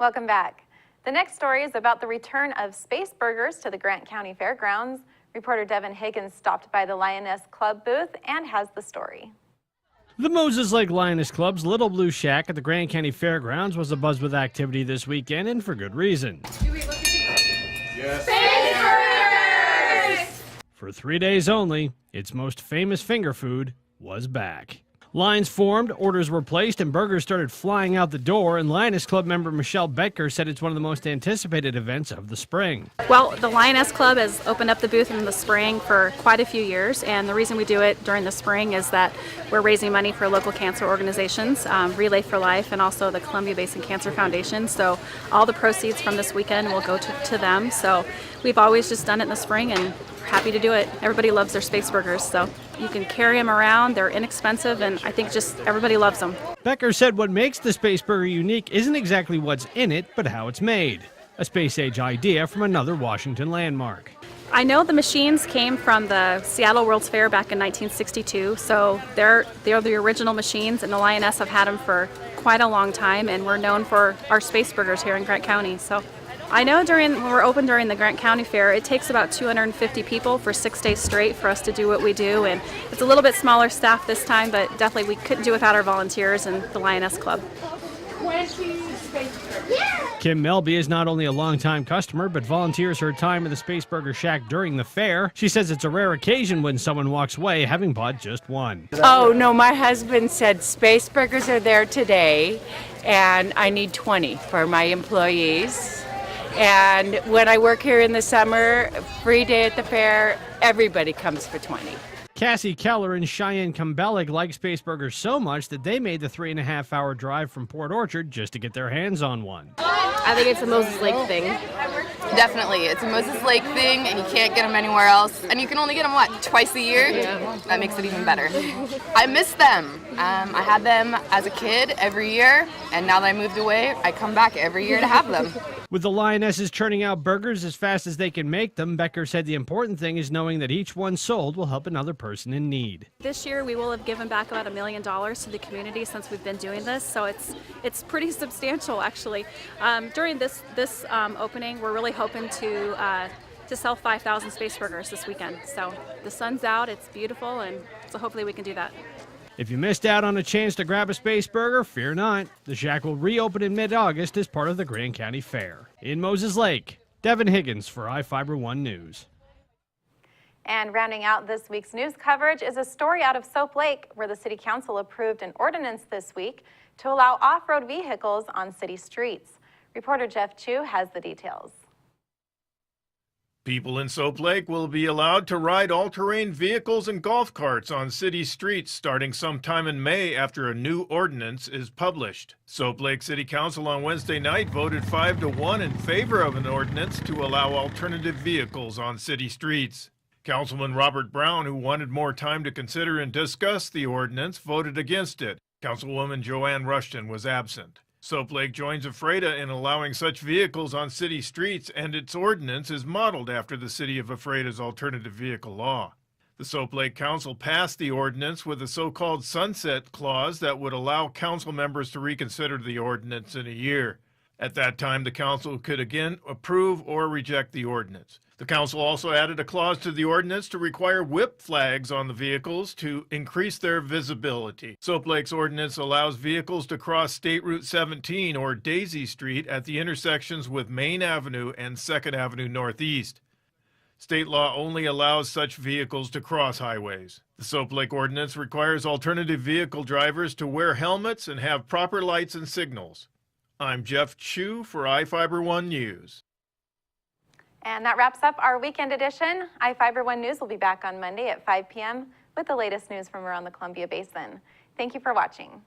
Welcome back. The next story is about the return of space burgers to the Grant County Fairgrounds. Reporter Devin Higgins stopped by the Lioness Club booth and has the story. The Moses Lake Lioness Club's Little Blue Shack at the Grant County Fairgrounds was abuzz with activity this weekend, and for good reason. Yes. Space burgers! For 3 days only, its most famous finger food was back. Lines formed, orders were placed, and burgers started flying out the door, and Lioness Club member Michelle Becker said it's one of the most anticipated events of the spring. Well, the Lioness Club has opened up the booth in the spring for quite a few years, and the reason we do it during the spring is that we're raising money for local cancer organizations, Relay for Life, and also the Columbia Basin Cancer Foundation. So all the proceeds from this weekend will go to them. So we've always just done it in the spring, and we're happy to do it. Everybody loves their space burgers, so you can carry them around. They're inexpensive, and I think just everybody loves them. Becker said what makes the space burger unique isn't exactly what's in it, but how it's made. A space-age idea from another Washington landmark. I know the machines came from the Seattle World's Fair back in 1962, so they're the original machines, and the Lioness have had them for quite a long time, and we're known for our space burgers here in Grant County. So I know when we're open during the Grant County Fair, it takes about 250 people for 6 days straight for us to do what we do, and it's a little bit smaller staff this time, but definitely we couldn't do without our volunteers and the Lioness Club. 20 space burgers. Kim Melby is not only a longtime customer, but volunteers her time at the Space Burger Shack during the fair. She says it's a rare occasion when someone walks away having bought just one. Oh, no, my husband said space burgers are there today, and I need 20 for my employees. And when I work here in the summer, free day at the fair, everybody comes for 20. Cassie Keller and Cheyenne Kumbelic like space burgers so much that they made the 3.5-hour drive from Port Orchard just to get their hands on one. I think it's a Moses Lake thing. Definitely. It's a Moses Lake thing, and you can't get them anywhere else. And you can only get them, twice a year? Yeah. That makes it even better. I miss them. I had them as a kid every year, and now that I moved away, I come back every year to have them. With the Lionesses churning out burgers as fast as they can make them, Becker said the important thing is knowing that each one sold will help another person in need. This year we will have given back about $1 million to the community since we've been doing this, so it's pretty substantial actually. During this opening, we're really hoping to sell 5,000 space burgers this weekend. So the sun's out, it's beautiful, and so hopefully we can do that. If you missed out on a chance to grab a space burger, fear not. The Shack will reopen in mid-August as part of the Grant County Fair. In Moses Lake, Devin Higgins for iFIBER 1 News. And rounding out this week's news coverage is a story out of Soap Lake, where the City Council approved an ordinance this week to allow off-road vehicles on city streets. Reporter Jeff Chu has the details. People in Soap Lake will be allowed to ride all-terrain vehicles and golf carts on city streets starting sometime in May after a new ordinance is published. Soap Lake City Council on Wednesday night voted 5-1 in favor of an ordinance to allow alternative vehicles on city streets. Councilman Robert Brown, who wanted more time to consider and discuss the ordinance, voted against it. Councilwoman Joanne Rushton was absent. Soap Lake joins Ephrata in allowing such vehicles on city streets, and its ordinance is modeled after the city of Ephrata's alternative vehicle law. The Soap Lake Council passed the ordinance with a so-called sunset clause that would allow council members to reconsider the ordinance in a year. At that time, the council could again approve or reject the ordinance. The council also added a clause to the ordinance to require whip flags on the vehicles to increase their visibility. Soap Lake's ordinance allows vehicles to cross State Route 17 or Daisy Street at the intersections with Main Avenue and 2nd Avenue Northeast. State law only allows such vehicles to cross highways. The Soap Lake ordinance requires alternative vehicle drivers to wear helmets and have proper lights and signals. I'm Jeff Chu for iFIBER 1 News. And that wraps up our weekend edition. iFIBER 1 News will be back on Monday at 5 p.m. with the latest news from around the Columbia Basin. Thank you for watching.